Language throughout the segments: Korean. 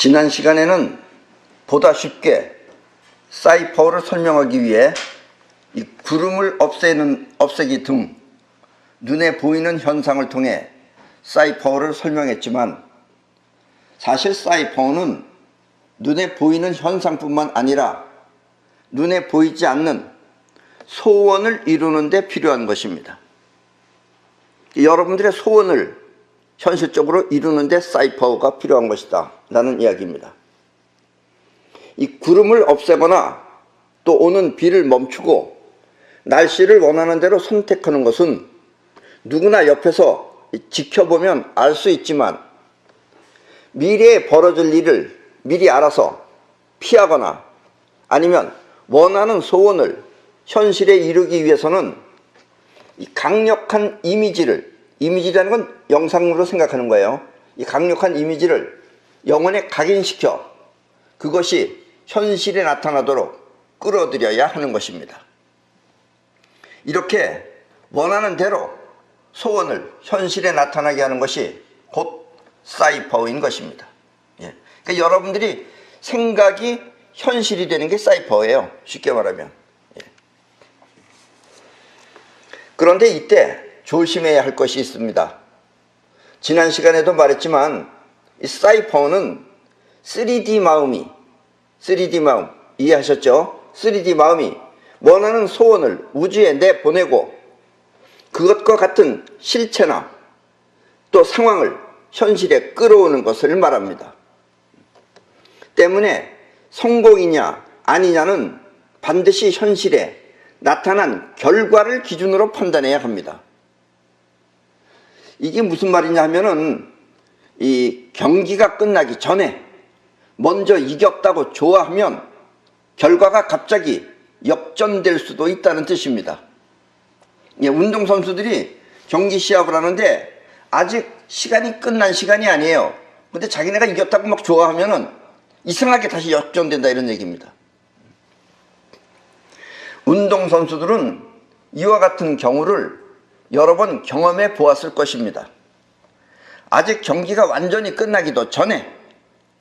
지난 시간에는 보다 쉽게 사이퍼를 설명하기 위해 이 구름을 없애기 등 눈에 보이는 현상을 통해 사이퍼를 설명했지만, 사실 사이퍼는 눈에 보이는 현상뿐만 아니라 눈에 보이지 않는 소원을 이루는 데 필요한 것입니다. 여러분들의 소원을 현실적으로 이루는 데 사이퍼가 필요한 것이다 라는 이야기입니다. 이 구름을 없애거나 또 오는 비를 멈추고 날씨를 원하는 대로 선택하는 것은 누구나 옆에서 지켜보면 알 수 있지만, 미래에 벌어질 일을 미리 알아서 피하거나 아니면 원하는 소원을 현실에 이루기 위해서는 이 강력한 이미지라는 건 영상으로 생각하는 거예요. 이 강력한 이미지를 영혼에 각인시켜 그것이 현실에 나타나도록 끌어들여야 하는 것입니다. 이렇게 원하는 대로 소원을 현실에 나타나게 하는 것이 곧 사이퍼인 것입니다. 그러니까 여러분들이 생각이 현실이 되는 게 사이퍼예요, 쉽게 말하면. 그런데 이때 조심해야 할 것이 있습니다. 지난 시간에도 말했지만 이 사이퍼는 3D 마음 이해하셨죠? 3D 마음이 원하는 소원을 우주에 내보내고 그것과 같은 실체나 또 상황을 현실에 끌어오는 것을 말합니다. 때문에 성공이냐 아니냐는 반드시 현실에 나타난 결과를 기준으로 판단해야 합니다. 이게 무슨 말이냐 하면은, 이 경기가 끝나기 전에 먼저 이겼다고 좋아하면 결과가 갑자기 역전될 수도 있다는 뜻입니다. 운동선수들이 경기 시합을 하는데 아직 시간이 끝난 시간이 아니에요. 근데 자기네가 이겼다고 막 좋아하면은 이상하게 다시 역전된다, 이런 얘기입니다. 운동선수들은 이와 같은 경우를 여러 번 경험해 보았을 것입니다. 아직 경기가 완전히 끝나기도 전에,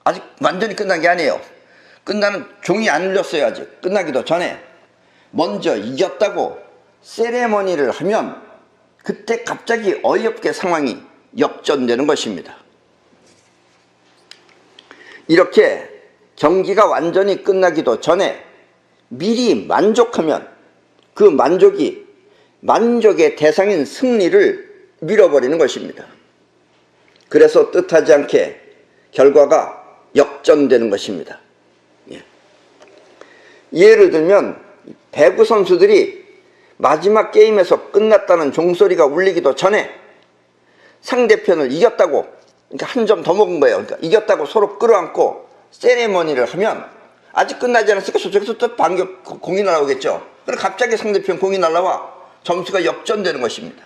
아직 완전히 끝난 게 아니에요. 끝나는 종이 안 울렸어요. 아직 끝나기도 전에 먼저 이겼다고 세레머니를 하면 그때 갑자기 어이없게 상황이 역전되는 것입니다. 이렇게 경기가 완전히 끝나기도 전에 미리 만족하면 그 만족의 대상인 승리를 밀어버리는 것입니다. 그래서 뜻하지 않게 결과가 역전되는 것입니다. 예를 들면 배구 선수들이 마지막 게임에서 끝났다는 종소리가 울리기도 전에 상대편을 이겼다고, 그러니까 한 점 더 먹은 거예요. 그러니까 이겼다고 서로 끌어안고 세레머니를 하면 아직 끝나지 않았으니까 저쪽에서 또 공이 날아오겠죠. 그럼 갑자기 상대편 공이 날아와 점수가 역전되는 것입니다.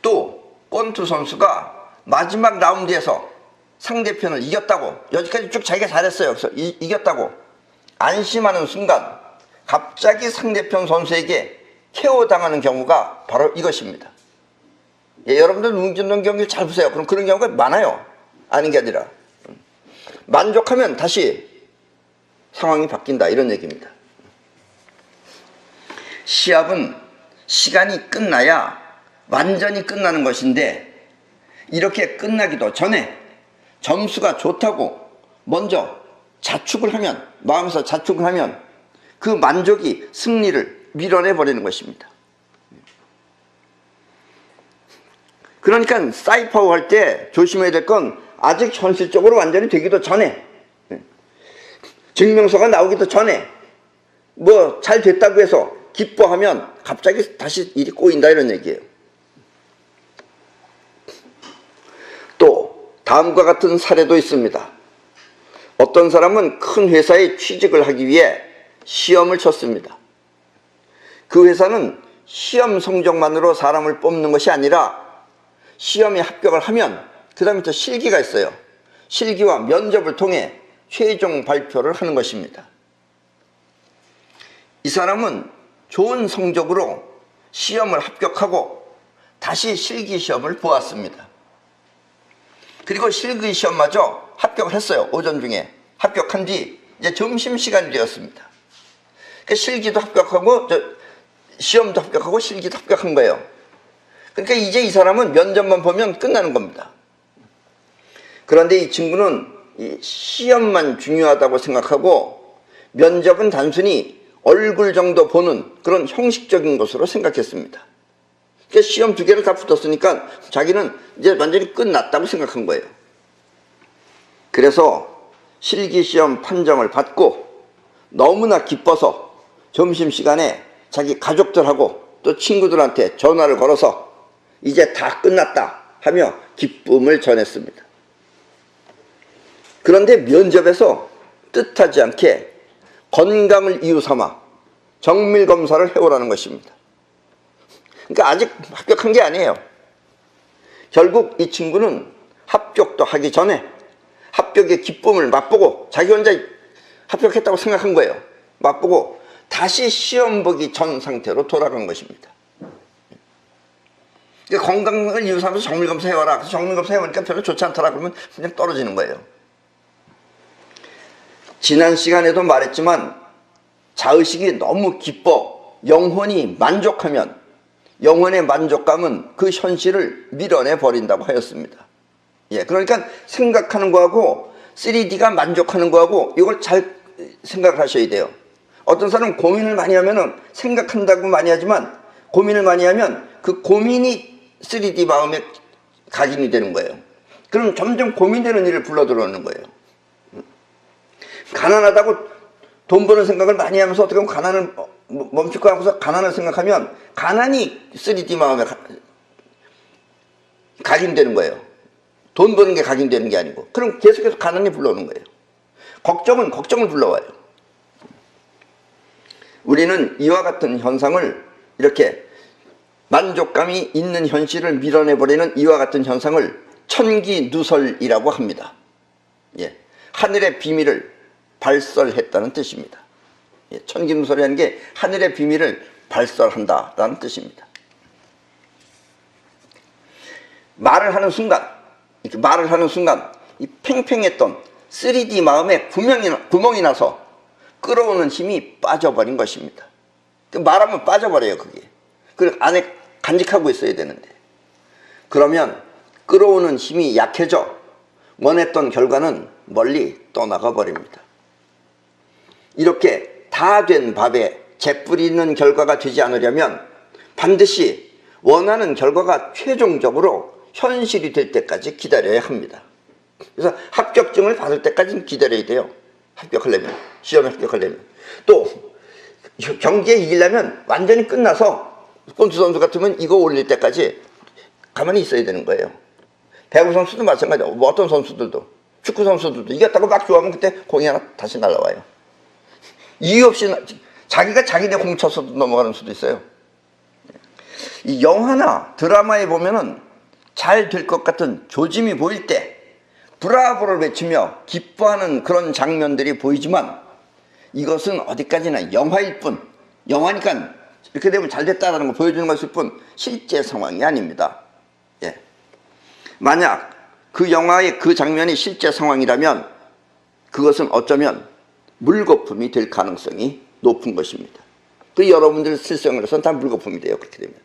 또 권투 선수가 마지막 라운드에서 상대편을 이겼다고, 여기까지 쭉 자기가 잘했어요. 그래서 이겼다고 안심하는 순간 갑자기 상대편 선수에게 KO 당하는 경우가 바로 이것입니다. 여러분들 운동 경기 잘 보세요. 그럼 그런 경우가 많아요. 아닌 게 아니라 만족하면 다시 상황이 바뀐다, 이런 얘기입니다. 시합은 시간이 끝나야 완전히 끝나는 것인데, 이렇게 끝나기도 전에 점수가 좋다고 먼저 자축을 하면, 마음에서 자축을 하면 그 만족이 승리를 밀어내버리는 것입니다. 그러니까 사이퍼 할 때 조심해야 될 건 아직 현실적으로 완전히 되기도 전에, 증명서가 나오기도 전에 뭐 잘 됐다고 해서 기뻐하면 갑자기 다시 일이 꼬인다, 이런 얘기예요. 또 다음과 같은 사례도 있습니다. 어떤 사람은 큰 회사에 취직을 하기 위해 시험을 쳤습니다. 그 회사는 시험 성적만으로 사람을 뽑는 것이 아니라 시험에 합격을 하면 그 다음에 또 실기가 있어요. 실기와 면접을 통해 최종 발표를 하는 것입니다. 이 사람은 좋은 성적으로 시험을 합격하고 다시 실기 시험을 보았습니다. 그리고 실기 시험마저 합격을 했어요. 오전 중에 합격한 뒤 이제 점심시간이 되었습니다. 그러니까 실기도 합격하고 시험도 합격하고 실기도 합격한 거예요. 그러니까 이제 이 사람은 면접만 보면 끝나는 겁니다. 그런데 이 친구는 이 시험만 중요하다고 생각하고 면접은 단순히 얼굴 정도 보는 그런 형식적인 것으로 생각했습니다. 그러니까 시험 2개를 다 붙었으니까 자기는 이제 완전히 끝났다고 생각한 거예요. 그래서 실기시험 판정을 받고 너무나 기뻐서 점심시간에 자기 가족들하고 또 친구들한테 전화를 걸어서 이제 다 끝났다 하며 기쁨을 전했습니다. 그런데 면접에서 뜻하지 않게 건강을 이유 삼아 정밀검사를 해오라는 것입니다. 그러니까 아직 합격한 게 아니에요. 결국 이 친구는 합격도 하기 전에 합격의 기쁨을 맛보고 자기 혼자 합격했다고 생각한 거예요. 맛보고 다시 시험 보기 전 상태로 돌아간 것입니다. 그러니까 건강을 이유 삼아서 정밀검사 해와라. 그래서 정밀검사 해보니까 별로 좋지 않더라. 그러면 그냥 떨어지는 거예요. 지난 시간에도 말했지만 자의식이 너무 기뻐 영혼이 만족하면 영혼의 만족감은 그 현실을 밀어내 버린다고 하였습니다. 예, 그러니까 생각하는 거하고 3D가 만족하는 거하고 이걸 잘 생각을 하셔야 돼요. 어떤 사람은 고민을 많이 하면은 생각한다고 많이 하지만 고민을 많이 하면 그 고민이 3D 마음에 각인이 되는 거예요. 그럼 점점 고민되는 일을 불러 들어오는 거예요. 가난하다고 돈 버는 생각을 많이 하면서 어떻게 보면 가난을 멈추고 하고서 가난을 생각하면 가난이 3D 마음에 각인되는 거예요. 돈 버는 게 각인되는 게 아니고. 그럼 계속해서 가난이 불러오는 거예요. 걱정은 걱정을 불러와요. 우리는 이와 같은 현상을 이렇게 만족감이 있는 현실을 밀어내버리는 이와 같은 현상을 천기누설이라고 합니다. 예, 하늘의 비밀을 발설했다는 뜻입니다. 예, 천기누설이라는 게 하늘의 비밀을 발설한다라는 뜻입니다. 말을 하는 순간, 이렇게 말을 하는 순간 이 팽팽했던 3D 마음에 구멍이 나서 끌어오는 힘이 빠져버린 것입니다. 말하면 빠져버려요, 그게. 그 안에 간직하고 있어야 되는데. 그러면 끌어오는 힘이 약해져 원했던 결과는 멀리 떠나가 버립니다. 이렇게 다 된 밥에 재 뿌리는 결과가 되지 않으려면 반드시 원하는 결과가 최종적으로 현실이 될 때까지 기다려야 합니다. 그래서 합격증을 받을 때까지는 기다려야 돼요. 합격하려면, 시험에 합격하려면. 또 경기에 이기려면 완전히 끝나서 폰트 선수 같으면 이거 올릴 때까지 가만히 있어야 되는 거예요. 배구 선수도 마찬가지고 뭐 어떤 선수들도 축구 선수들도 이겼다고 막 좋아하면 그때 공이 하나 다시 날아와요. 이유 없이 자기가 자기네 공 쳐서 넘어가는 수도 있어요. 이 영화나 드라마에 보면은 잘 될 것 같은 조짐이 보일 때 브라보를 외치며 기뻐하는 그런 장면들이 보이지만 이것은 어디까지나 영화일 뿐, 영화니까 이렇게 되면 잘 됐다는 걸 보여주는 것일 뿐 실제 상황이 아닙니다. 예. 만약 그 영화의 그 장면이 실제 상황이라면 그것은 어쩌면 물거품이 될 가능성이 높은 것입니다. 그 여러분들 실생활에서는 다 물거품이 돼요. 그렇게 되면.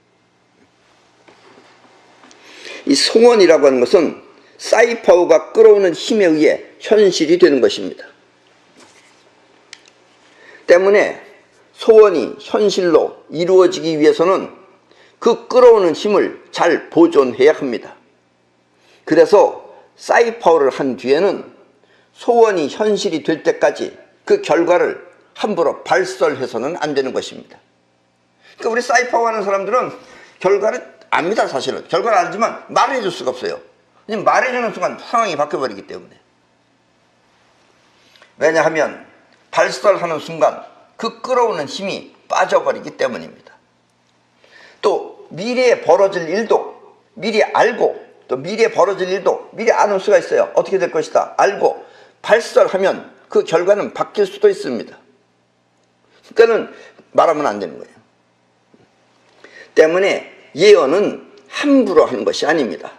이 소원이라고 하는 것은 사이파워가 끌어오는 힘에 의해 현실이 되는 것입니다. 때문에 소원이 현실로 이루어지기 위해서는 그 끌어오는 힘을 잘 보존해야 합니다. 그래서 사이파워를 한 뒤에는 소원이 현실이 될 때까지 그 결과를 함부로 발설해서는 안 되는 것입니다. 그러니까 우리 사이파워 하는 사람들은 결과를 압니다. 사실은 결과를 알지만 말해줄 수가 없어요. 말해주는 순간 상황이 바뀌어버리기 때문에. 왜냐하면 발설하는 순간 그 끌어오는 힘이 빠져버리기 때문입니다. 또 미래에 벌어질 일도 미리 알고 또 미래에 벌어질 일도 미리 아는 수가 있어요. 어떻게 될 것이다 알고 발설하면 그 결과는 바뀔 수도 있습니다. 그러니까는 말하면 안 되는 거예요. 때문에 예언은 함부로 하는 것이 아닙니다.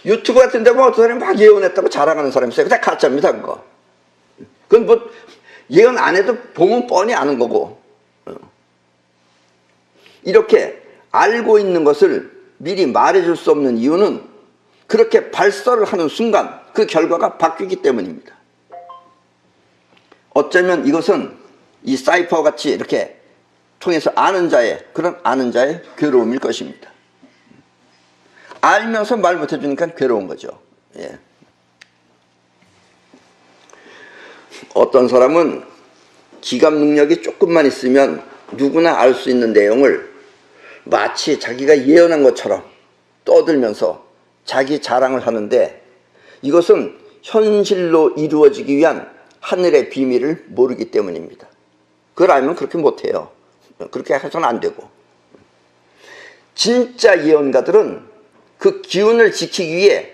유튜브 같은 데 보면 어떤 사람이 막 예언했다고 자랑하는 사람이 있어요. 그다 가짜입니다, 그거. 그건 뭐 예언 안 해도 보면 뻔히 아는 거고. 이렇게 알고 있는 것을 미리 말해줄 수 없는 이유는 그렇게 발설을 하는 순간 그 결과가 바뀌기 때문입니다. 어쩌면 이것은 이 사이퍼 같이 이렇게 통해서 아는 자의, 그런 아는 자의 괴로움일 것입니다. 알면서 말 못해주니까 괴로운 거죠. 예. 어떤 사람은 기감 능력이 조금만 있으면 누구나 알 수 있는 내용을 마치 자기가 예언한 것처럼 떠들면서 자기 자랑을 하는데, 이것은 현실로 이루어지기 위한 하늘의 비밀을 모르기 때문입니다. 그걸 알면 그렇게 못해요. 그렇게 해서는 안 되고. 진짜 예언가들은 그 기운을 지키기 위해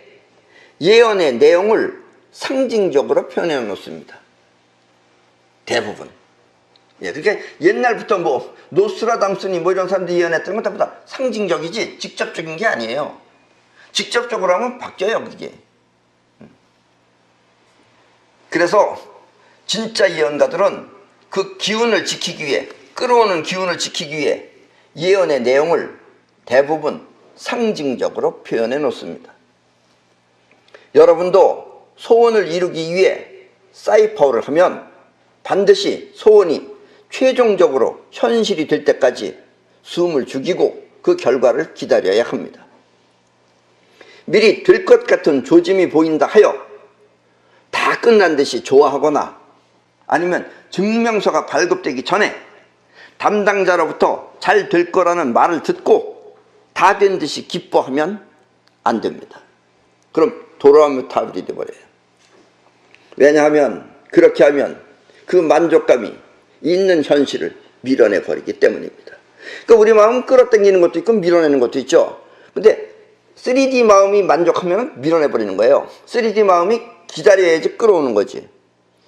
예언의 내용을 상징적으로 표현해 놓습니다. 대부분. 예, 그러니까 옛날부터 뭐 노스트라담스니 뭐 이런 사람들이 예언했던 건 다 상징적이지 직접적인 게 아니에요. 직접적으로 하면 바뀌어요, 그게. 그래서 진짜 예언가들은 그 기운을 지키기 위해, 끌어오는 기운을 지키기 위해 예언의 내용을 대부분 상징적으로 표현해 놓습니다. 여러분도 소원을 이루기 위해 사이퍼를 하면 반드시 소원이 최종적으로 현실이 될 때까지 숨을 죽이고 그 결과를 기다려야 합니다. 미리 될 것 같은 조짐이 보인다 하여 다 끝난 듯이 좋아하거나 아니면 증명서가 발급되기 전에 담당자로부터 잘 될 거라는 말을 듣고 다 된 듯이 기뻐하면 안 됩니다. 그럼 돌아오면 타불이 돼버려요. 왜냐하면 그렇게 하면 그 만족감이 있는 현실을 밀어내 버리기 때문입니다. 그러니까 우리 마음은 끌어당기는 것도 있고 밀어내는 것도 있죠. 근데 3D 마음이 만족하면 밀어내 버리는 거예요. 3D 마음이 기다려야지 끌어오는 거지.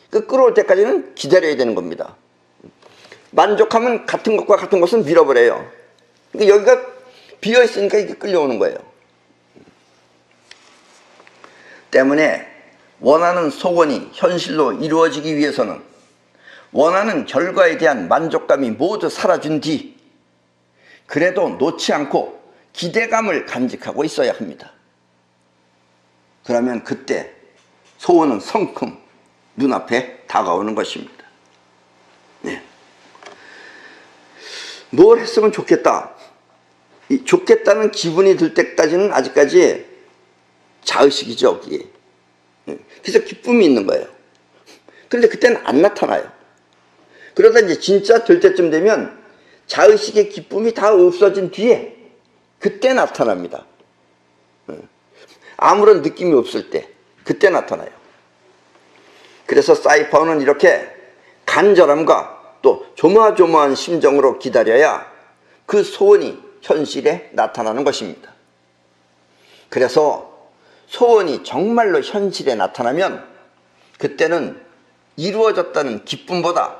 그 끌어올 때까지는 기다려야 되는 겁니다. 만족하면 같은 것과 같은 것은 밀어버려요. 그러니까 여기가 비어있으니까 이게 끌려오는 거예요. 때문에 원하는 소원이 현실로 이루어지기 위해서는 원하는 결과에 대한 만족감이 모두 사라진 뒤 그래도 놓지 않고 기대감을 간직하고 있어야 합니다. 그러면 그때 소원은 성큼 눈앞에 다가오는 것입니다. 네. 뭘 했으면 좋겠다. 이 좋겠다는 기분이 들 때까지는 아직까지 자의식이죠, 그게. 그래서 기쁨이 있는 거예요. 그런데 그때는 안 나타나요. 그러다 이제 진짜 될 때쯤 되면 자의식의 기쁨이 다 없어진 뒤에 그때 나타납니다. 아무런 느낌이 없을 때 그때 나타나요. 그래서 사이퍼는 이렇게 간절함과 또 조마조마한 심정으로 기다려야 그 소원이 현실에 나타나는 것입니다. 그래서 소원이 정말로 현실에 나타나면 그때는 이루어졌다는 기쁨보다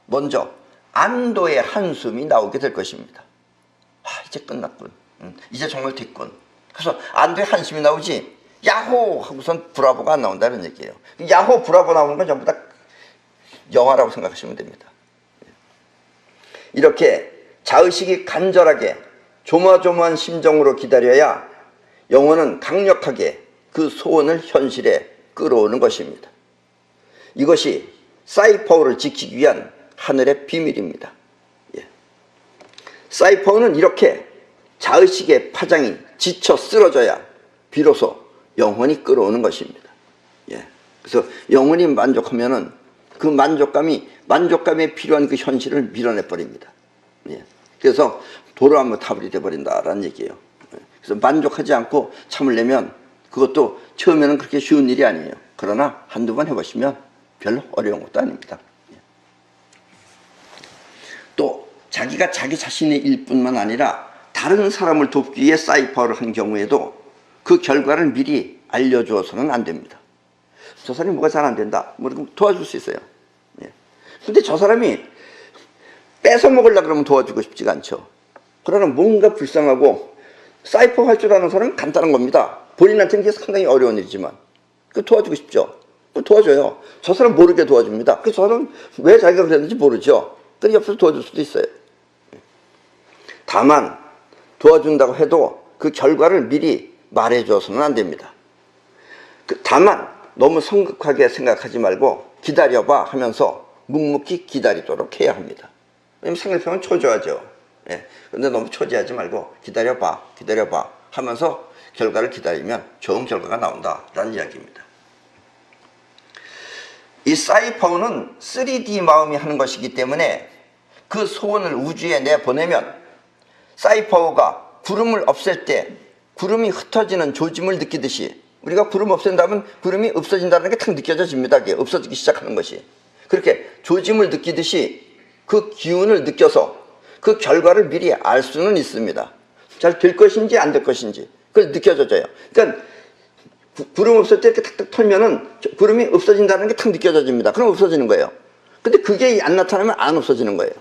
먼저 안도의 한숨이 나오게 될 것입니다. 아, 이제 끝났군. 이제 정말 됐군. 그래서 안도의 한숨이 나오지 야호 하고선 브라보가 안 나온다는 얘기예요. 야호 브라보 나오는 건 전부 다 영화라고 생각하시면 됩니다. 이렇게 자의식이 간절하게 조마조마한 심정으로 기다려야 영혼은 강력하게 그 소원을 현실에 끌어오는 것입니다. 이것이 사이퍼를 지키기 위한 하늘의 비밀입니다. 예. 사이퍼는 이렇게 자의식의 파장이 지쳐 쓰러져야 비로소 영혼이 끌어오는 것입니다. 예. 그래서 영혼이 만족하면은 그 만족감에 필요한 그 현실을 밀어내 버립니다. 예. 그래서 돌아오면 타불이 돼버린다라는 얘기예요. 예. 그래서 만족하지 않고 참으려면 그것도 처음에는 그렇게 쉬운 일이 아니에요. 그러나 한두 번 해보시면 별로 어려운 것도 아닙니다. 예. 또 자기가 자기 자신의 일뿐만 아니라 다른 사람을 돕기 위해 사이퍼를 한 경우에도 그 결과를 미리 알려주어서는 안 됩니다. 저 사람이 뭐가 잘 안 된다. 뭐 도와줄 수 있어요. 예. 근데 저 사람이 뺏어 먹으려고 그러면 도와주고 싶지가 않죠. 그러나 뭔가 불쌍하고 사이퍼 할 줄 아는 사람은 간단한 겁니다. 본인한테는 이게 상당히 어려운 일이지만 그 도와주고 싶죠. 그 도와줘요. 저 사람 모르게 도와줍니다. 그 저 사람 왜 자기가 그랬는지 모르죠. 그래서 옆에서 도와줄 수도 있어요. 다만 도와준다고 해도 그 결과를 미리 말해줘서는 안 됩니다. 다만 너무 성급하게 생각하지 말고 기다려봐 하면서 묵묵히 기다리도록 해야 합니다. 왜냐면 상대편은 초조하죠. 예. 근데 너무 초조하지 말고 기다려봐 하면서 결과를 기다리면 좋은 결과가 나온다라는 이야기입니다. 이 사이파워는 3D 마음이 하는 것이기 때문에 그 소원을 우주에 내보내면 사이파워가 구름을 없앨 때 구름이 흩어지는 조짐을 느끼듯이 우리가 구름 없앤다면 구름이 없어진다는 게 탁 느껴집니다. 그게 없어지기 시작하는 것이. 그렇게 조짐을 느끼듯이 그 기운을 느껴서 그 결과를 미리 알 수는 있습니다. 잘 될 것인지 안 될 것인지 그걸 느껴져요. 그러니까 구름 없을 때 이렇게 탁탁 털면은 구름이 없어진다는 게 탁 느껴집니다. 그럼 없어지는 거예요. 근데 그게 안 나타나면 안 없어지는 거예요.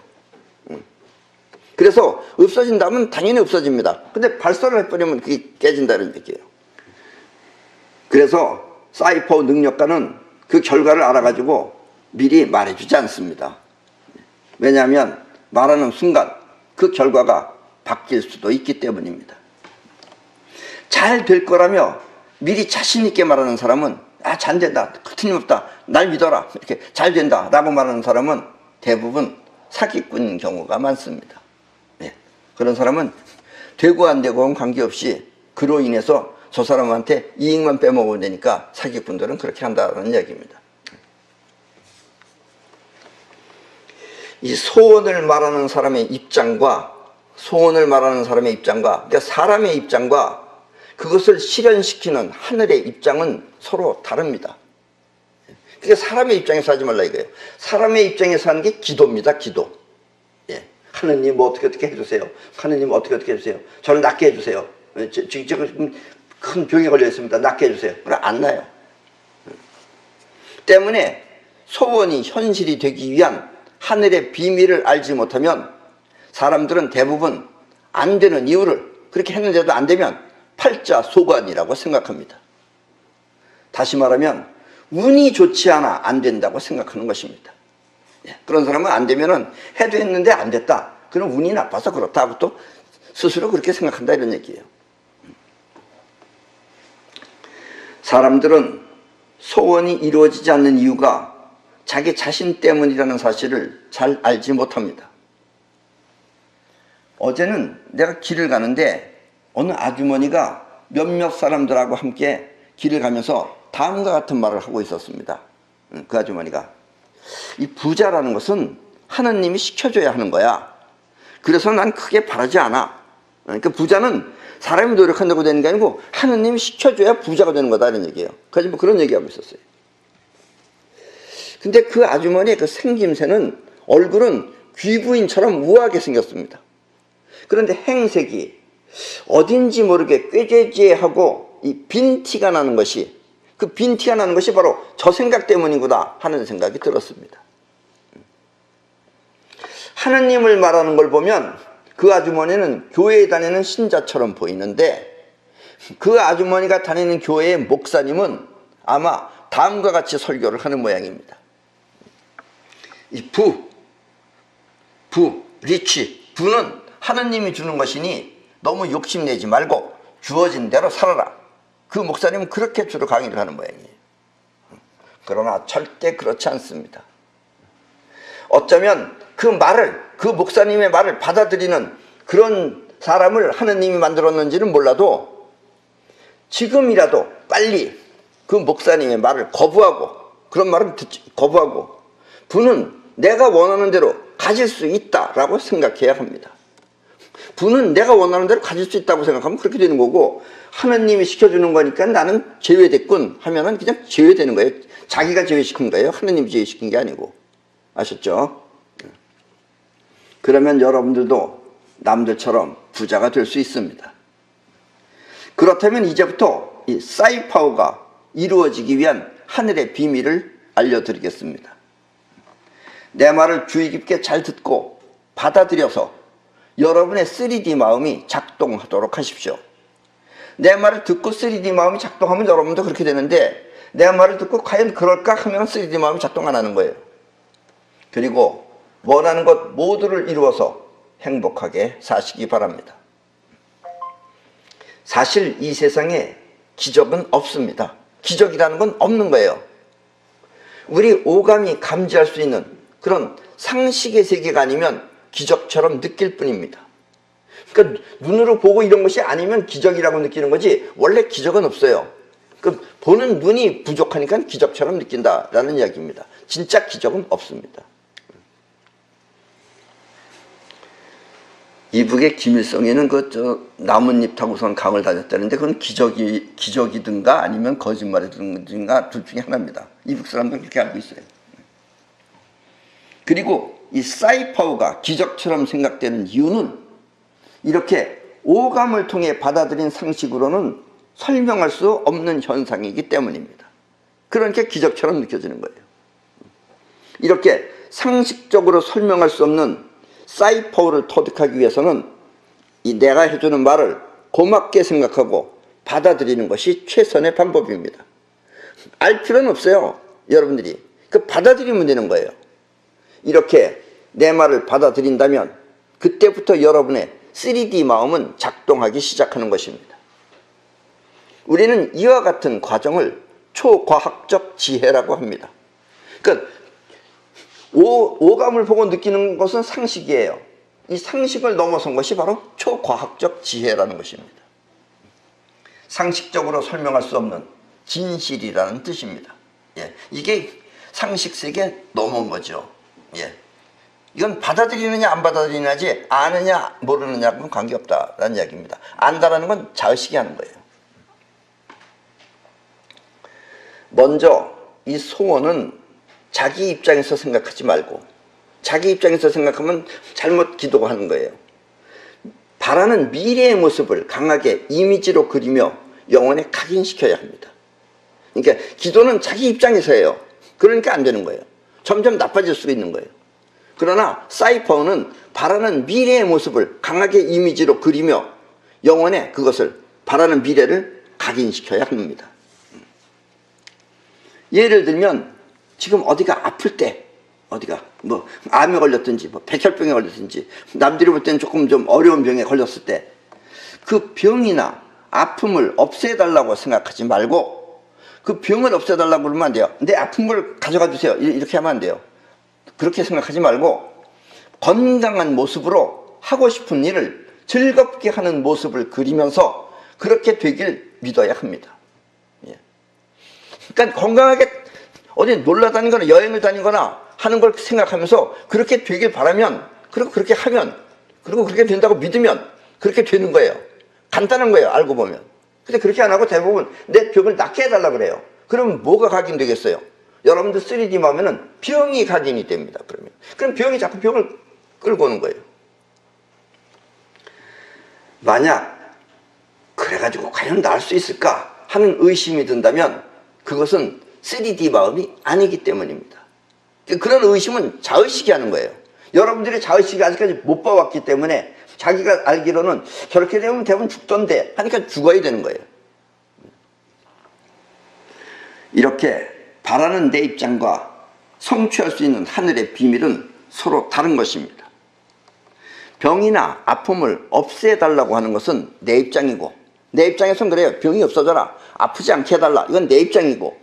그래서 없어진다면 당연히 없어집니다. 근데 발설을 해버리면 그게 깨진다는 얘기예요. 그래서 사이퍼 능력가는 그 결과를 알아가지고 미리 말해주지 않습니다. 왜냐하면 말하는 순간 그 결과가 바뀔 수도 있기 때문입니다. 잘 될 거라며 미리 자신 있게 말하는 사람은 잘 된다, 틀림없다, 날 믿어라, 이렇게 잘 된다 라고 말하는 사람은 대부분 사기꾼인 경우가 많습니다. 네. 그런 사람은 되고 안 되고는 관계없이 그로 인해서 저 사람한테 이익만 빼먹으면 되니까 사기꾼들은 그렇게 한다는 이야기입니다. 이 소원을 말하는 사람의 입장과 그러니까 사람의 입장과 그것을 실현시키는 하늘의 입장은 서로 다릅니다. 그러니까 사람의 입장에서 하지 말라 이거예요. 사람의 입장에서 하는 게 기도입니다. 기도. 예. 하느님 뭐 어떻게 해주세요. 하느님 어떻게 해주세요. 저를 낫게 해주세요. 지금 큰 병에 걸려 있습니다. 낫게 해주세요. 그래 안 나요. 때문에 소원이 현실이 되기 위한 하늘의 비밀을 알지 못하면 사람들은 대부분 안 되는 이유를 그렇게 했는데도 안 되면 팔자소관이라고 생각합니다. 다시 말하면 운이 좋지 않아 안 된다고 생각하는 것입니다. 그런 사람은 안 되면은 해도 했는데 안 됐다. 그럼 운이 나빠서 그렇다 하고 또 스스로 그렇게 생각한다 이런 얘기예요. 사람들은 소원이 이루어지지 않는 이유가 자기 자신 때문이라는 사실을 잘 알지 못합니다. 어제는 내가 길을 가는데 어느 아주머니가 몇몇 사람들하고 함께 길을 가면서 다음과 같은 말을 하고 있었습니다. 그 아주머니가 이 부자라는 것은 하느님이 시켜줘야 하는 거야. 그래서 난 크게 바라지 않아. 그러니까 부자는 사람이 노력한다고 되는 게 아니고 하느님이 시켜줘야 부자가 되는 거다 이런 얘기예요. 그래서 뭐 그런 얘기하고 있었어요. 근데 그 아주머니의 그 생김새는 얼굴은 귀부인처럼 우아하게 생겼습니다. 그런데 행색이 어딘지 모르게 꾀죄죄하고 이 빈티가 나는 것이 그 빈티가 나는 것이 바로 저 생각 때문이구나 하는 생각이 들었습니다. 하느님을 말하는 걸 보면 그 아주머니는 교회에 다니는 신자처럼 보이는데 그 아주머니가 다니는 교회의 목사님은 아마 다음과 같이 설교를 하는 모양입니다. 이 리치, 부는 하느님이 주는 것이니 너무 욕심내지 말고 주어진 대로 살아라. 그 목사님은 그렇게 주로 강의를 하는 모양이에요. 그러나 절대 그렇지 않습니다. 어쩌면 그 목사님의 말을 받아들이는 그런 사람을 하느님이 만들었는지는 몰라도 지금이라도 빨리 그 목사님의 말을 거부하고 그런 말을 거부하고 부는 내가 원하는 대로 가질 수 있다라고 생각해야 합니다. 부는 내가 원하는 대로 가질 수 있다고 생각하면 그렇게 되는 거고 하느님이 시켜주는 거니까 나는 제외됐군 하면은 그냥 제외되는 거예요. 자기가 제외시킨 거예요. 하느님이 제외시킨 게 아니고. 아셨죠? 그러면 여러분들도 남들처럼 부자가 될 수 있습니다. 그렇다면 이제부터 이 사이파워가 이루어지기 위한 하늘의 비밀을 알려드리겠습니다. 내 말을 주의 깊게 잘 듣고 받아들여서 여러분의 3D 마음이 작동하도록 하십시오. 내 말을 듣고 3D 마음이 작동하면 여러분도 그렇게 되는데, 내 말을 듣고 과연 그럴까 하면 3D 마음이 작동 안 하는 거예요. 그리고 원하는 것 모두를 이루어서 행복하게 사시기 바랍니다. 사실 이 세상에 기적은 없습니다. 기적이라는 건 없는 거예요. 우리 오감이 감지할 수 있는 그런 상식의 세계가 아니면 기적처럼 느낄 뿐입니다. 그러니까 눈으로 보고 이런 것이 아니면 기적이라고 느끼는 거지, 원래 기적은 없어요. 그 보는 눈이 부족하니까 기적처럼 느낀다라는 이야기입니다. 진짜 기적은 없습니다. 이북의 김일성에는 나뭇잎 타고선 강을 다녔다는데, 그건 기적이든가 아니면 거짓말이든가 둘 중에 하나입니다. 이북 사람들은 그렇게 알고 있어요. 그리고 이 사이파우가 기적처럼 생각되는 이유는 이렇게 오감을 통해 받아들인 상식으로는 설명할 수 없는 현상이기 때문입니다. 그러니까 기적처럼 느껴지는 거예요. 이렇게 상식적으로 설명할 수 없는 사이파우를 터득하기 위해서는 이 내가 해주는 말을 고맙게 생각하고 받아들이는 것이 최선의 방법입니다. 알 필요는 없어요. 여러분들이 받아들이면 되는 거예요. 이렇게 내 말을 받아들인다면 그때부터 여러분의 3D 마음은 작동하기 시작하는 것입니다. 우리는 이와 같은 과정을 초과학적 지혜라고 합니다. 그러니까 오감을 보고 느끼는 것은 상식이에요. 이 상식을 넘어선 것이 바로 초과학적 지혜라는 것입니다. 상식적으로 설명할 수 없는 진실이라는 뜻입니다. 예, 이게 상식 세계에 넘어온 거죠. 예, 이건 받아들이느냐 안 받아들이느냐지 아느냐 모르느냐는 관계없다라는 이야기입니다. 안다라는 건 자의식이 하는 거예요. 먼저 이 소원은 자기 입장에서 생각하지 말고, 자기 입장에서 생각하면 잘못 기도하는 거예요. 바라는 미래의 모습을 강하게 이미지로 그리며 영혼에 각인시켜야 합니다. 그러니까 기도는 자기 입장에서 해요. 그러니까 안 되는 거예요. 점점 나빠질 수가 있는 거예요. 그러나 사이퍼는 바라는 미래의 모습을 강하게 이미지로 그리며 영혼에 그것을, 바라는 미래를 각인시켜야 합니다. 예를 들면 지금 어디가 아플 때, 어디가 암에 걸렸든지 백혈병에 걸렸든지 남들이 볼 때는 조금 좀 어려운 병에 걸렸을 때 그 병이나 아픔을 없애달라고 생각하지 말고, 그 병을 없애달라고 그러면 안 돼요. 내 아픔을 가져가 주세요, 이렇게 하면 안 돼요. 그렇게 생각하지 말고 건강한 모습으로 하고 싶은 일을 즐겁게 하는 모습을 그리면서 그렇게 되길 믿어야 합니다. 예. 그러니까 건강하게 어디 놀러 다니거나 여행을 다니거나 하는 걸 생각하면서 그렇게 되길 바라면, 그리고 그렇게 하면, 그리고 그렇게 된다고 믿으면 그렇게 되는 거예요. 간단한 거예요, 알고 보면. 근데 그렇게 안 하고 대부분 내 병을 낫게 해달라 그래요. 그러면 뭐가 각인되겠어요? 여러분들 3D 마음에는 병이 각인이 됩니다. 그럼 병이 자꾸 병을 끌고 오는 거예요. 만약 그래가지고 과연 나을 수 있을까 하는 의심이 든다면 그것은 3D 마음이 아니기 때문입니다. 그런 의심은 자의식이 하는 거예요. 여러분들의 자의식이 아직까지 못 봐왔기 때문에 자기가 알기로는 저렇게 되면 대부분 죽던데 하니까 죽어야 되는 거예요. 이렇게 바라는 내 입장과 성취할 수 있는 하늘의 비밀은 서로 다른 것입니다. 병이나 아픔을 없애달라고 하는 것은 내 입장이고, 내 입장에선 그래요. 병이 없어져라, 아프지 않게 해달라, 이건 내 입장이고,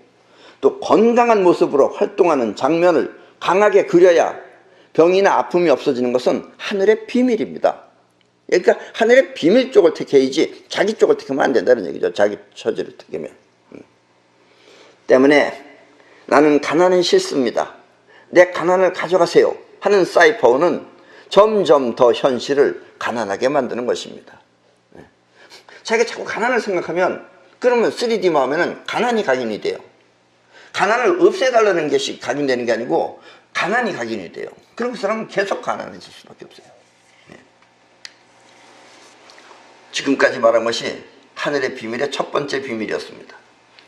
또 건강한 모습으로 활동하는 장면을 강하게 그려야 병이나 아픔이 없어지는 것은 하늘의 비밀입니다. 그러니까 하늘의 비밀 쪽을 택해야지 자기 쪽을 택하면 안 된다는 얘기죠. 자기 처지를 택하면. 때문에 나는 가난은 싫습니다, 내 가난을 가져가세요 하는 사이퍼는 점점 더 현실을 가난하게 만드는 것입니다. 자기가 자꾸 가난을 생각하면 그러면 3D 마음에는 가난이 각인이 돼요. 가난을 없애달라는 것이 각인되는 게 아니고 가난이 각인이 돼요. 그럼 그 사람은 계속 가난해질 수밖에 없어요. 지금까지 말한 것이 하늘의 비밀의 첫 번째 비밀이었습니다.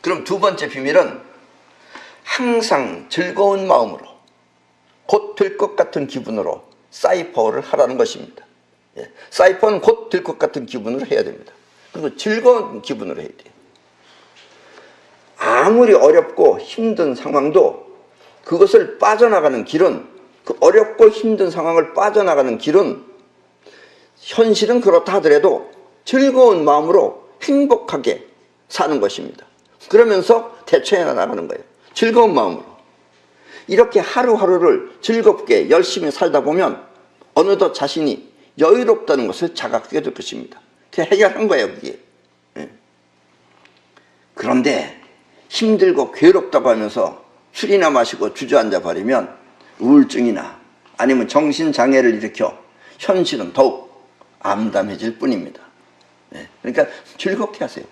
그럼 두 번째 비밀은 항상 즐거운 마음으로, 곧 될 것 같은 기분으로 사이퍼를 하라는 것입니다. 사이퍼는 곧 될 것 같은 기분으로 해야 됩니다. 그리고 즐거운 기분으로 해야 돼요. 아무리 어렵고 힘든 상황도 그것을 빠져나가는 길은, 그 어렵고 힘든 상황을 빠져나가는 길은 현실은 그렇다 하더라도 즐거운 마음으로 행복하게 사는 것입니다. 그러면서 대처해 나가는 거예요. 즐거운 마음으로. 이렇게 하루하루를 즐겁게 열심히 살다 보면 어느덧 자신이 여유롭다는 것을 자각하게 될 것입니다. 그게 해결한 거예요, 그게. 그런데 힘들고 괴롭다고 하면서 술이나 마시고 주저앉아 버리면 우울증이나 아니면 정신장애를 일으켜 현실은 더욱 암담해질 뿐입니다. 그러니까 즐겁게 하세요.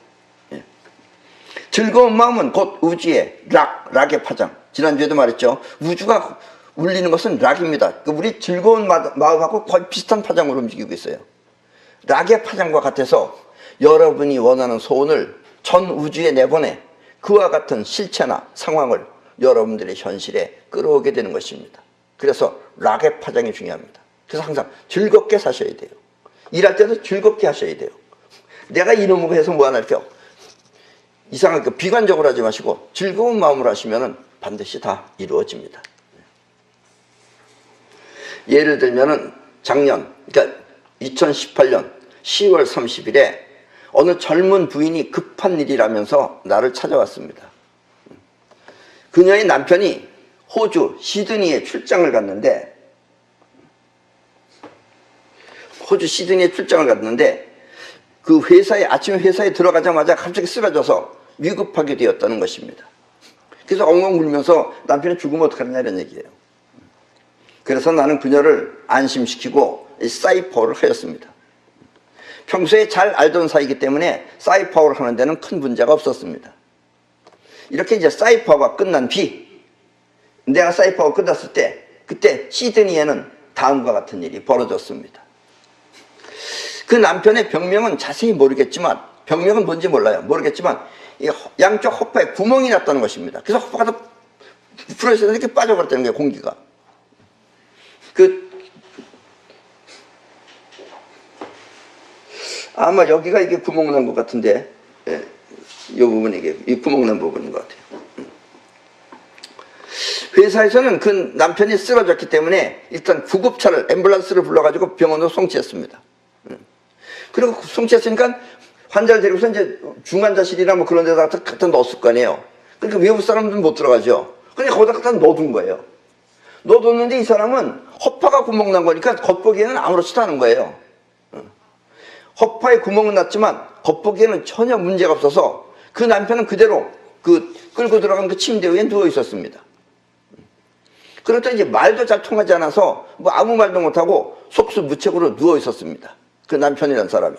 즐거운 마음은 곧 우주의 락의 파장. 지난주에도 말했죠. 우주가 울리는 것은 락입니다. 우리 즐거운 마음하고 거의 비슷한 파장으로 움직이고 있어요. 락의 파장과 같아서 여러분이 원하는 소원을 전 우주에 내보내 그와 같은 실체나 상황을 여러분들의 현실에 끌어오게 되는 것입니다. 그래서 락의 파장이 중요합니다. 그래서 항상 즐겁게 사셔야 돼요. 일할 때도 즐겁게 하셔야 돼요. 내가 이놈을 해서 뭐하나 이상하게 비관적으로 하지 마시고 즐거운 마음으로 하시면 반드시 다 이루어집니다. 예를 들면 작년, 그러니까 2018년 10월 30일에 어느 젊은 부인이 급한 일이라면서 나를 찾아왔습니다. 그녀의 남편이 호주 시드니에 출장을 갔는데 그 아침에 회사에 들어가자마자 갑자기 쓰러져서 위급하게 되었다는 것입니다. 그래서 엉엉 울면서 남편이 죽으면 어떡하냐 이런 얘기예요. 그래서 나는 그녀를 안심시키고 사이퍼를 하였습니다. 평소에 잘 알던 사이이기 때문에 사이퍼를 하는 데는 큰 문제가 없었습니다. 이렇게 이제 사이퍼가 끝난 뒤, 내가 사이퍼가 끝났을 때, 그때 시드니에는 다음과 같은 일이 벌어졌습니다. 그 남편의 병명은 자세히 모르겠지만, 병명은 뭔지 모르겠지만 양쪽 허파에 구멍이 났다는 것입니다. 그래서 허파가 더 부풀어져서 이렇게 빠져버렸다는 거예요, 공기가. 아마 여기가 이게 구멍 난 것 같은데, 이 부분이 이 구멍 난 부분인 것 같아요. 회사에서는 그 남편이 쓰러졌기 때문에 일단 구급차를, 앰뷸런스를 불러가지고 병원으로 송치했습니다. 그리고 송치했으니까 환자를 데리고서 이제 중환자실이나 뭐 그런 데다 갖다 넣었을 거 아니에요. 그러니까 외부 사람들은 못 들어가죠. 그러니까 거기다 갖다 넣어둔 거예요. 넣어뒀는데 이 사람은 허파가 구멍 난 거니까 겉보기에는 아무렇지도 않은 거예요. 허파에 구멍은 났지만 겉보기에는 전혀 문제가 없어서 그 남편은 그대로 끌고 들어간 그 침대 위에 누워 있었습니다. 그렇다 이제 말도 잘 통하지 않아서 뭐 아무 말도 못하고 속수무책으로 누워 있었습니다. 그 남편이라는 사람이.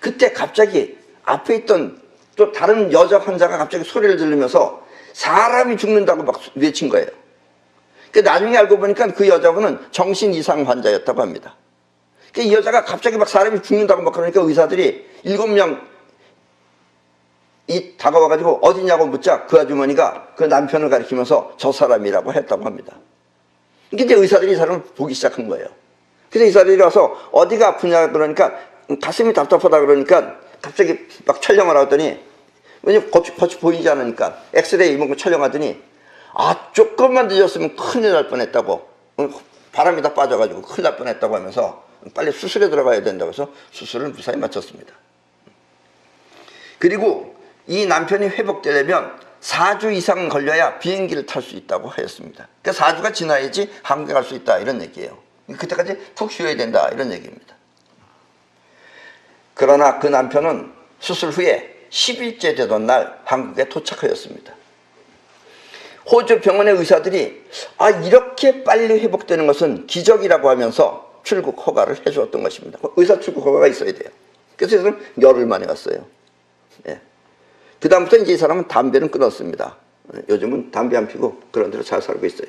그때 갑자기 앞에 있던 또 다른 여자 환자가 갑자기 소리를 지르면서 사람이 죽는다고 막 외친 거예요. 나중에 알고 보니까 그 여자분은 정신 이상 환자였다고 합니다. 이 여자가 갑자기 막 사람이 죽는다고 막 그러니까 의사들이 7명이 다가와가지고 어디냐고 묻자 그 아주머니가 그 남편을 가리키면서 저 사람이라고 했다고 합니다. 이제 의사들이 이 사람을 보기 시작한 거예요. 그래서 의사들이 와서 어디가 아프냐 그러니까 가슴이 답답하다 그러니까 갑자기 막 촬영을 하더니 왜냐면 겉이 보이지 않으니까 엑스레이 이런 거 촬영하더니 조금만 늦었으면 큰일 날 뻔했다고, 바람이 다 빠져가지고 큰일 날 뻔했다고 하면서 빨리 수술에 들어가야 된다고 해서 수술을 무사히 마쳤습니다. 그리고 이 남편이 회복되려면 4주 이상 걸려야 비행기를 탈 수 있다고 하였습니다. 그러니까 4주가 지나야지 한국에 갈 수 있다 이런 얘기예요. 그때까지 푹 쉬어야 된다 이런 얘기입니다. 그러나 그 남편은 수술 후에 10일째 되던 날 한국에 도착하였습니다. 호주 병원의 의사들이 이렇게 빨리 회복되는 것은 기적이라고 하면서 출국 허가를 해주었던 것입니다. 의사 출국 허가가 있어야 돼요. 그래서 열흘 만에 왔어요. 그 다음부터 이제 이 사람은 담배는 끊었습니다. 요즘은 담배 안 피고 그런 대로 잘 살고 있어요.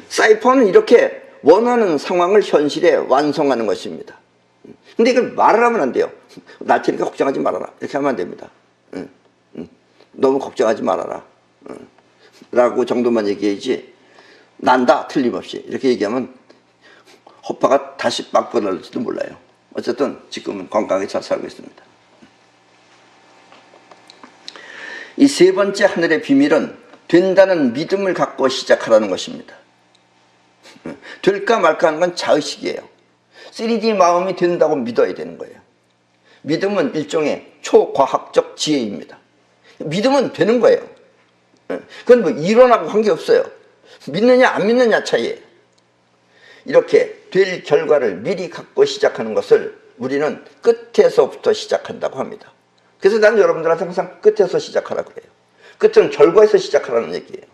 사이퍼는 이렇게 원하는 상황을 현실에 완성하는 것입니다. 근데 이걸 말을 하면 안 돼요. 날 테니까 걱정하지 말아라 이렇게 하면 안 됩니다. 너무 걱정하지 말아라 라고 정도만 얘기해야지 난다 틀림없이 이렇게 얘기하면 허파가 다시 빡 벌어질지도 몰라요. 어쨌든 지금은 건강하게 잘 살고 있습니다. 이 세 번째 하늘의 비밀은 된다는 믿음을 갖고 시작하라는 것입니다. 될까 말까 하는 건 자의식이에요. 3D 마음이 된다고 믿어야 되는 거예요. 믿음은 일종의 초과학적 지혜입니다. 믿으면 되는 거예요. 그건 뭐 이론하고 관계없어요. 믿느냐 안 믿느냐 차이예요. 이렇게 될 결과를 미리 갖고 시작하는 것을 우리는 끝에서부터 시작한다고 합니다. 그래서 난 여러분들한테 항상 끝에서 시작하라고 그래요. 끝은 결과에서 시작하라는 얘기예요.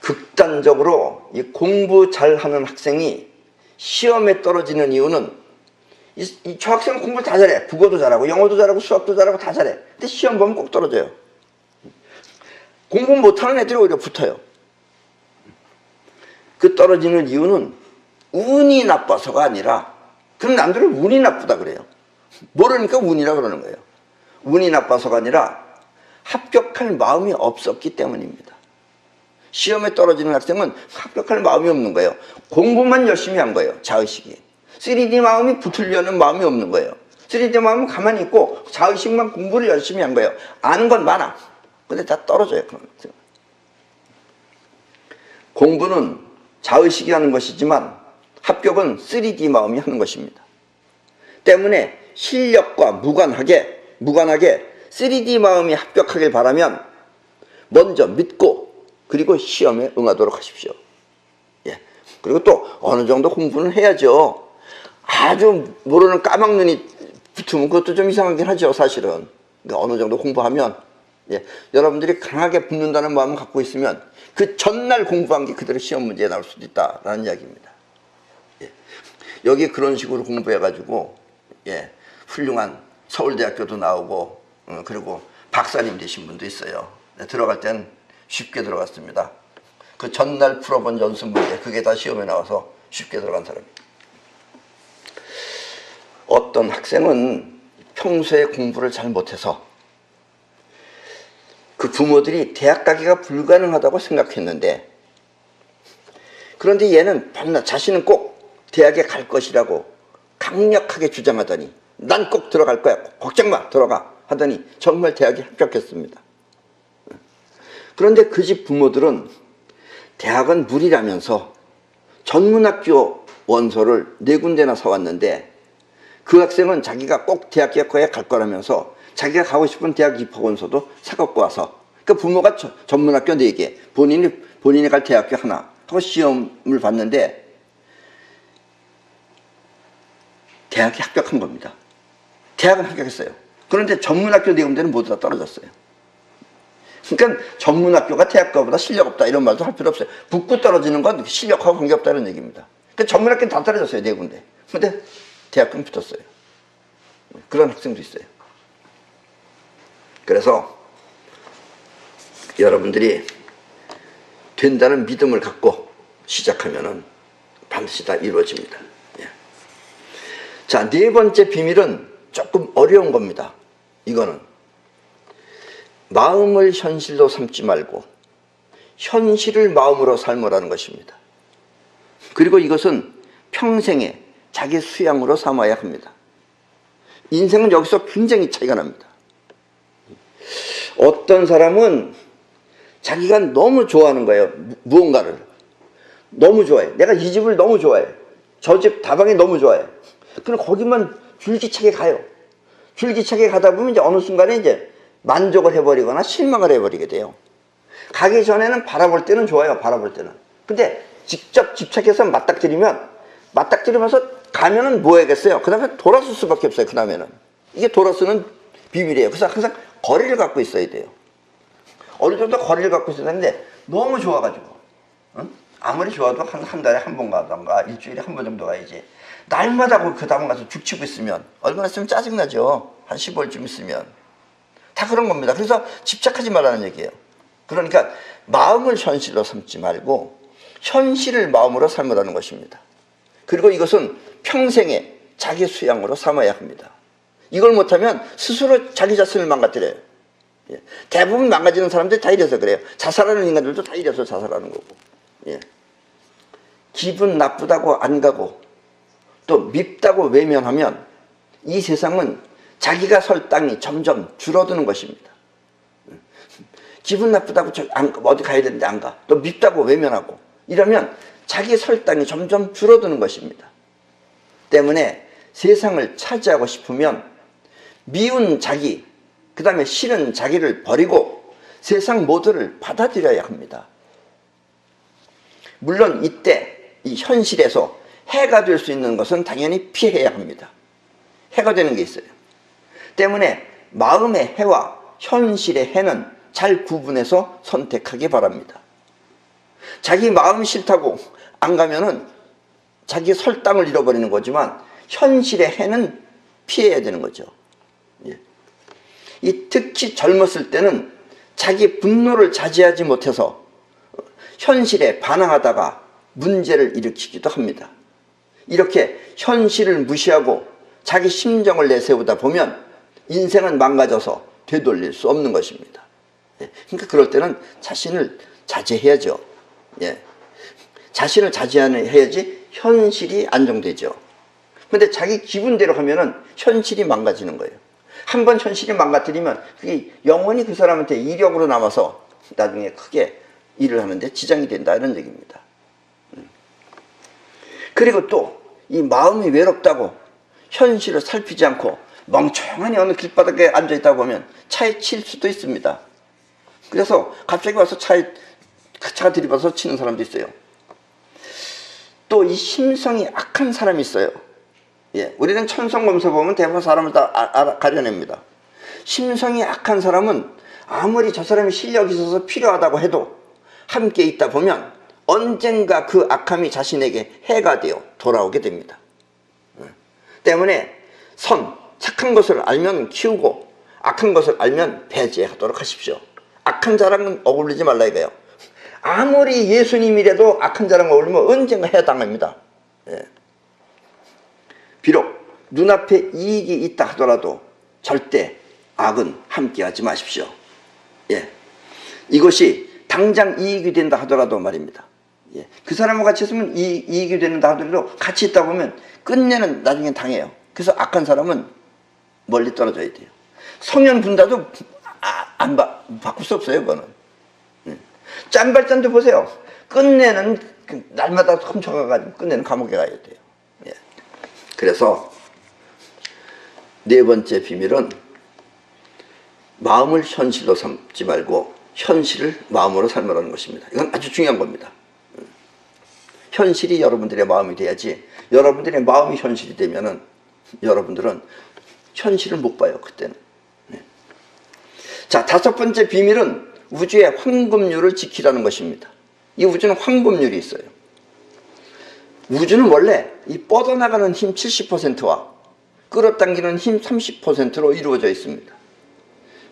극단적으로 이 공부 잘하는 학생이 시험에 떨어지는 이유는 이 저 학생은 공부 다 잘해. 국어도 잘하고 영어도 잘하고 수학도 잘하고 다 잘해. 근데 시험 보면 꼭 떨어져요. 공부 못하는 애들이 오히려 붙어요. 그 떨어지는 이유는 운이 나빠서가 아니라, 그럼 남들은 운이 나쁘다 그래요. 모르니까 운이라 그러는 거예요. 운이 나빠서가 아니라 합격할 마음이 없었기 때문입니다. 시험에 떨어지는 학생은 합격할 마음이 없는 거예요. 공부만 열심히 한 거예요. 자의식이. 3D 마음이 붙으려는 마음이 없는 거예요. 3D 마음은 가만히 있고 자의식만 공부를 열심히 한 거예요. 아는 건 많아. 근데 다 떨어져요. 그런 학생은. 공부는 자의식이 하는 것이지만 합격은 3D 마음이 하는 것입니다. 때문에 실력과 무관하게 3D 마음이 합격하길 바라면 먼저 믿고 그리고 시험에 응하도록 하십시오. 예. 그리고 또 어느 정도 공부는 해야죠. 아주 모르는 까막눈이 붙으면 그것도 좀 이상하긴 하죠, 사실은. 그러니까 어느 정도 공부하면, 예. 여러분들이 강하게 붙는다는 마음을 갖고 있으면 그 전날 공부한 게 그대로 시험 문제에 나올 수도 있다라는 이야기입니다. 예. 여기 그런 식으로 공부해가지고, 예. 훌륭한 서울대학교도 나오고, 그리고 박사님 되신 분도 있어요. 들어갈 땐 쉽게 들어갔습니다. 그 전날 풀어본 연습 문제, 그게 다 시험에 나와서 쉽게 들어간 사람입니다. 어떤 학생은 평소에 공부를 잘 못해서 그 부모들이 대학 가기가 불가능하다고 생각했는데, 그런데 얘는 밤낮 자신은 꼭 대학에 갈 것이라고 강력하게 주장하더니 난 꼭 들어갈 거야. 걱정 마. 들어가. 하더니 정말 대학에 합격했습니다. 그런데 그 집 부모들은 대학은 무리라면서 전문학교 원서를 4군데나 사왔는데 그 학생은 자기가 꼭 대학교에 갈 거라면서 자기가 가고 싶은 대학 입학 원서도 사갖고 와서, 그러니까 부모가 전문학교 4개, 본인이 갈 대학교 하나 하고 시험을 봤는데 대학에 합격한 겁니다. 대학은 합격했어요. 그런데 전문학교 4군데는 모두 다 떨어졌어요. 그러니까 전문학교가 대학교보다 실력 없다 이런 말도 할 필요 없어요. 붙고 떨어지는 건 실력하고 관계없다는 얘기입니다. 그러니까 전문학교는 다 떨어졌어요. 4군데. 근데 대학교는 붙었어요. 그런 학생도 있어요. 그래서 여러분들이 된다는 믿음을 갖고 시작하면은 반드시 다 이루어집니다. 예. 자, 4번째 비밀은 조금 어려운 겁니다. 이거는 마음을 현실로 삼지 말고 현실을 마음으로 삶으라는 것입니다. 그리고 이것은 평생에 자기 수양으로 삼아야 합니다. 인생은 여기서 굉장히 차이가 납니다. 어떤 사람은 자기가 너무 좋아하는 거예요. 무언가를 너무 좋아해. 내가 이 집을 너무 좋아해. 저 집 다방이 너무 좋아해. 그럼 거기만 줄기차게 가요. 줄기차게 가다 보면 이제 어느 순간에 이제 만족을 해버리거나 실망을 해버리게 돼요. 가기 전에는 바라볼 때는 좋아요. 바라볼 때는. 근데 직접 집착해서 맞닥뜨리면서 가면은 뭐 해야겠어요? 그 다음에 돌아설 수밖에 없어요. 그 다음에는. 이게 돌아서는 비밀이에요. 그래서 항상 거리를 갖고 있어야 돼요. 어느 정도 거리를 갖고 있어야 되는데 너무 좋아가지고, 응? 아무리 좋아도 한 달에 한 번 가던가 일주일에 한 번 정도 가야지. 날마다 그 다방 가서 죽치고 있으면 얼마나 있으면 짜증나죠. 한 15일쯤 있으면. 다 그런 겁니다. 그래서 집착하지 말라는 얘기예요. 그러니까 마음을 현실로 삼지 말고 현실을 마음으로 삶으라는 것입니다. 그리고 이것은 평생에 자기 수양으로 삼아야 합니다. 이걸 못하면 스스로 자기 자신을 망가뜨려요. 예. 대부분 망가지는 사람들이 다 이래서 그래요. 자살하는 인간들도 다 이래서 자살하는 거고. 예. 기분 나쁘다고 안 가고 또 밉다고 외면하면 이 세상은 자기가 설 땅이 점점 줄어드는 것입니다. 기분 나쁘다고 어디 가야 되는데 안 가. 또 밉다고 외면하고 이러면 자기 설 땅이 점점 줄어드는 것입니다. 때문에 세상을 차지하고 싶으면 미운 자기, 그 다음에 싫은 자기를 버리고 세상 모두를 받아들여야 합니다. 물론 이때 이 현실에서 해가 될 수 있는 것은 당연히 피해야 합니다. 해가 되는 게 있어요. 때문에 마음의 해와 현실의 해는 잘 구분해서 선택하기 바랍니다. 자기 마음 싫다고 안 가면은 자기 설 땅을 잃어버리는 거지만 현실의 해는 피해야 되는 거죠. 이 특히 젊었을 때는 자기 분노를 자제하지 못해서 현실에 반항하다가 문제를 일으키기도 합니다. 이렇게 현실을 무시하고 자기 심정을 내세우다 보면 인생은 망가져서 되돌릴 수 없는 것입니다. 그러니까 그럴 때는 자신을 자제해야죠. 자신을 자제해야지 현실이 안정되죠. 근데 자기 기분대로 하면은 현실이 망가지는 거예요. 한번 현실이 망가뜨리면 그게 영원히 그 사람한테 이력으로 남아서 나중에 크게 일을 하는데 지장이 된다 이런 얘기입니다. 그리고 또 이 마음이 외롭다고 현실을 살피지 않고 멍청하니 어느 길바닥에 앉아있다 보면 차에 칠 수도 있습니다. 그래서 갑자기 와서 차가 들이받아서 치는 사람도 있어요. 또 이 심성이 악한 사람이 있어요. 우리는 천성검사 보면 대부분 사람을 다 가려냅니다. 심성이 악한 사람은 아무리 저 사람이 실력이 있어서 필요하다고 해도 함께 있다 보면 언젠가 그 악함이 자신에게 해가 되어 돌아오게 됩니다. 때문에 착한 것을 알면 키우고 악한 것을 알면 배제하도록 하십시오. 악한 자랑은 어울리지 말라 이거예요. 아무리 예수님이라도 악한 자랑 어울리면 언젠가 해당합니다. 비록 눈앞에 이익이 있다 하더라도 절대 악은 함께하지 마십시오. 이것이 당장 이익이 된다 하더라도 말입니다. 그 사람과 같이 있으면 이익이 된다 하더라도 같이 있다 보면 끝내는 나중에 당해요. 그래서 악한 사람은 멀리 떨어져야 돼요. 성현 분다도 바꿀 수 없어요. 그거는 짠발짠도 보세요. 끝내는 날마다 훔쳐가가지고 끝내는 감옥에 가야 돼요. 그래서 네 번째 비밀은 마음을 현실로 삼지 말고 현실을 마음으로 삶으라는 것입니다. 이건 아주 중요한 겁니다. 현실이 여러분들의 마음이 돼야지, 여러분들의 마음이 현실이 되면은 여러분들은 현실을 못 봐요. 그때는. 자, 다섯 번째 비밀은 우주의 황금률을 지키라는 것입니다. 이 우주는 황금률이 있어요. 우주는 원래 이 뻗어나가는 힘 70%와 끌어당기는 힘 30%로 이루어져 있습니다.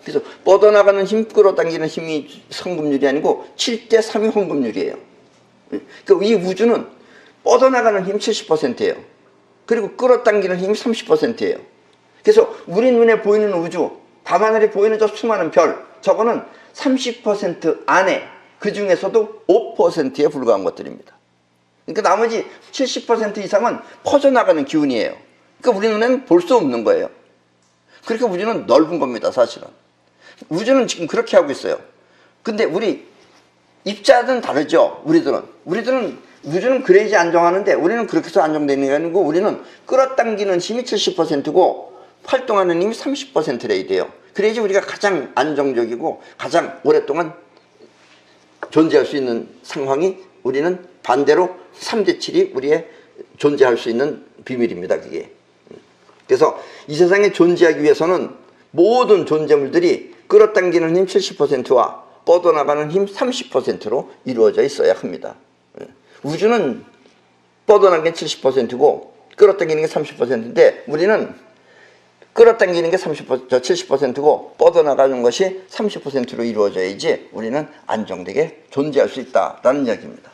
그래서 뻗어나가는 힘, 끌어당기는 힘이 황금률이 아니고 7대 3이 황금률이에요. 그러니까 이 우주는 뻗어나가는 힘 70%예요. 그리고 끌어당기는 힘이 30%예요. 그래서 우리 눈에 보이는 우주, 밤하늘에 보이는 저 수많은 별, 저거는 30% 안에, 그 중에서도 5%에 불과한 것들입니다. 그러니까 나머지 70% 이상은 퍼져나가는 기운이에요. 그러니까 우리 눈에는 볼 수 없는 거예요. 그러니까 우주는 넓은 겁니다, 사실은. 우주는 지금 그렇게 하고 있어요. 근데 우리 입자는 다르죠. 우리들은 우주는 그래야지 안정하는데 우리는 그렇게 해서 안정되는 게 아니고 우리는 끌어당기는 힘이 70%고 활동하는 힘이 30%래야 돼요. 그래야지 우리가 가장 안정적이고 가장 오랫동안 존재할 수 있는 상황이, 우리는 반대로 3대 7이 우리의 존재할 수 있는 비밀입니다. 그게. 그래서 이 세상에 존재하기 위해서는 모든 존재물들이 끌어당기는 힘 70%와 뻗어나가는 힘 30%로 이루어져 있어야 합니다. 우주는 뻗어나가는 게 70%고 끌어당기는 게 30%인데 우리는 끌어당기는 게 70%고 뻗어나가는 것이 30%로 이루어져야지 우리는 안정되게 존재할 수 있다라는 이야기입니다.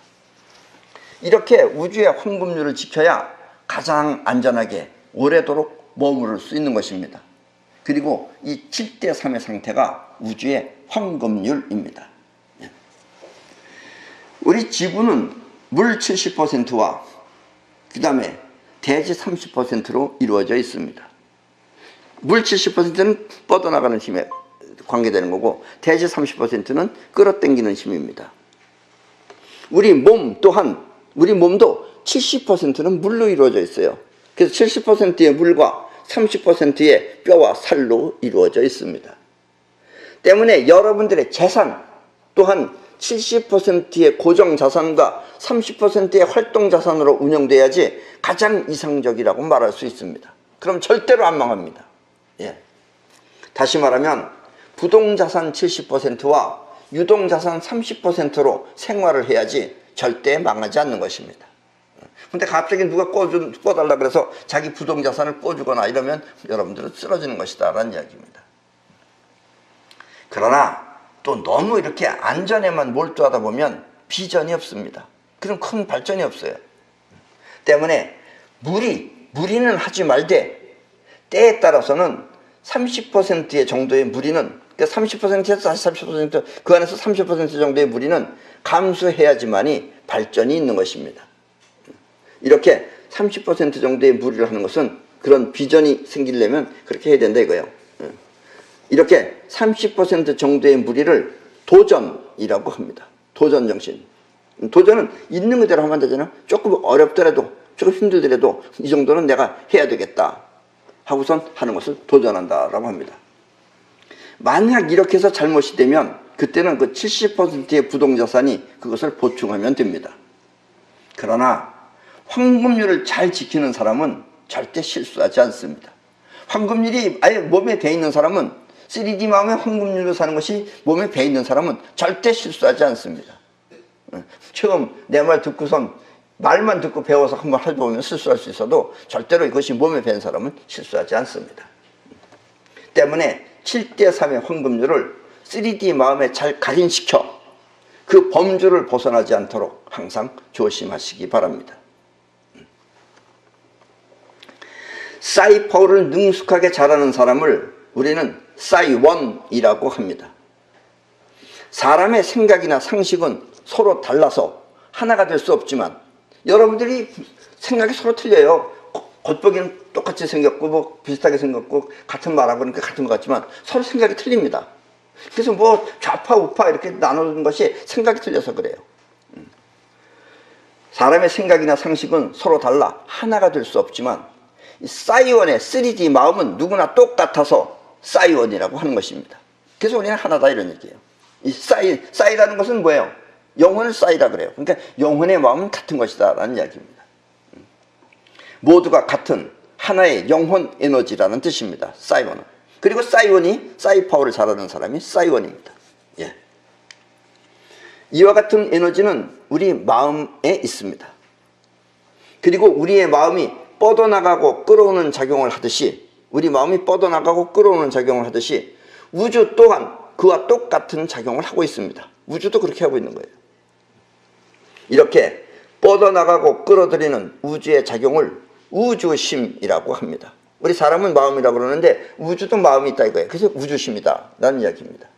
이렇게 우주의 황금률을 지켜야 가장 안전하게 오래도록 머무를 수 있는 것입니다. 그리고 이 7대 3의 상태가 우주의 황금률입니다. 우리 지구는 물 70%와 그 다음에 대지 30%로 이루어져 있습니다. 물 70%는 뻗어나가는 힘에 관계되는 거고 대지 30%는 끌어당기는 힘입니다. 우리 몸 또한 우리 몸도 70%는 물로 이루어져 있어요. 그래서 70%의 물과 30%의 뼈와 살로 이루어져 있습니다. 때문에 여러분들의 재산 또한 70%의 고정 자산과 30%의 활동 자산으로 운영돼야지 가장 이상적이라고 말할 수 있습니다. 그럼 절대로 안 망합니다. 예. 다시 말하면 부동자산 70%와 유동자산 30%로 생활을 해야지 절대 망하지 않는 것입니다. 근데 갑자기 누가 꿔달라 그래서 자기 부동자산을 꿔주거나 이러면 여러분들은 쓰러지는 것이다 라는 이야기입니다. 그러나 또 너무 이렇게 안전에만 몰두하다 보면 비전이 없습니다. 그럼 큰 발전이 없어요. 때문에 무리는 하지 말되 때에 따라서는 30%의 정도의 무리는 30%에서 다시 30%, 그 안에서 30% 정도의 무리는 감수해야지만이 발전이 있는 것입니다. 이렇게 30% 정도의 무리를 하는 것은 그런 비전이 생기려면 그렇게 해야 된다 이거예요. 이렇게 30% 정도의 무리를 도전이라고 합니다. 도전 정신. 도전은 있는 그대로 하면 되잖아. 조금 어렵더라도 조금 힘들더라도 이 정도는 내가 해야 되겠다 하고선 하는 것을 도전한다라고 합니다. 만약 이렇게 해서 잘못이 되면 그때는 그 70%의 부동자산이 그것을 보충하면 됩니다. 그러나 황금률을 잘 지키는 사람은 절대 실수하지 않습니다. 황금률이 아예 몸에 배 있는 사람은 3D 마음에 황금률로 사는 것이 몸에 배 있는 사람은 절대 실수하지 않습니다. 처음 내 말 듣고선 말만 듣고 배워서 한번 해보면 실수할 수 있어도 절대로 이것이 몸에 밴 사람은 실수하지 않습니다. 때문에 7대3의 황금률을 3D 마음에 잘 각인시켜 그 범주를 벗어나지 않도록 항상 조심하시기 바랍니다. 사이퍼를 능숙하게 잘하는 사람을 우리는 사이원이라고 합니다. 사람의 생각이나 상식은 서로 달라서 하나가 될 수 없지만 여러분들이 생각이 서로 틀려요. 겉보기는 똑같이 생겼고 뭐 비슷하게 생겼고 같은 말하고 그러니까 같은 것 같지만 서로 생각이 틀립니다. 그래서 뭐 좌파 우파 이렇게 나누는 것이 생각이 틀려서 그래요. 사람의 생각이나 상식은 서로 달라 하나가 될 수 없지만 이 사이원의 3D 마음은 누구나 똑같아서 사이원이라고 하는 것입니다. 그래서 우리는 하나다 이런 얘기예요. 이 사이라는 것은 뭐예요? 영혼을 사이라 그래요. 그러니까 영혼의 마음은 같은 것이다 라는 이야기입니다. 모두가 같은 하나의 영혼 에너지라는 뜻입니다. 사이원은. 그리고 사이파워를 잘하는 사람이 사이원입니다. 예. 이와 같은 에너지는 우리 마음에 있습니다. 그리고 우리의 마음이 뻗어나가고 끌어오는 작용을 하듯이 우리 마음이 뻗어나가고 끌어오는 작용을 하듯이 우주 또한 그와 똑같은 작용을 하고 있습니다. 우주도 그렇게 하고 있는 거예요. 이렇게 뻗어나가고 끌어들이는 우주의 작용을 우주심이라고 합니다. 우리 사람은 마음이라고 그러는데 우주도 마음이 있다 이거예요. 그래서 우주심이다 라는 이야기입니다.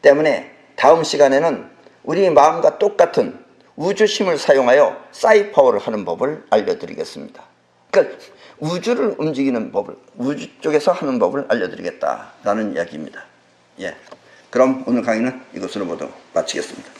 때문에 다음 시간에는 우리 마음과 똑같은 우주심을 사용하여 사이파워를 하는 법을 알려드리겠습니다. 그러니까 우주를 움직이는 법을, 우주 쪽에서 하는 법을 알려드리겠다라는 이야기입니다. 예. 그럼 오늘 강의는 이것으로 모두 마치겠습니다.